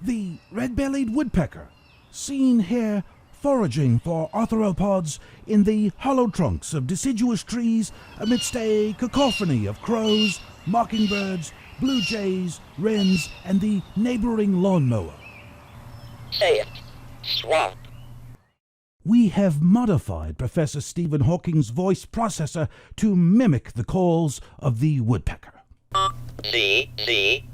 The Red Bellied Woodpecker, seen here foraging for arthropods in the hollow trunks of deciduous trees amidst a cacophony of crows, mockingbirds, blue jays, wrens, and the neighboring lawnmower. Say it. Swamp. We have modified Professor Stephen Hawking's voice processor to mimic the calls of the woodpecker. The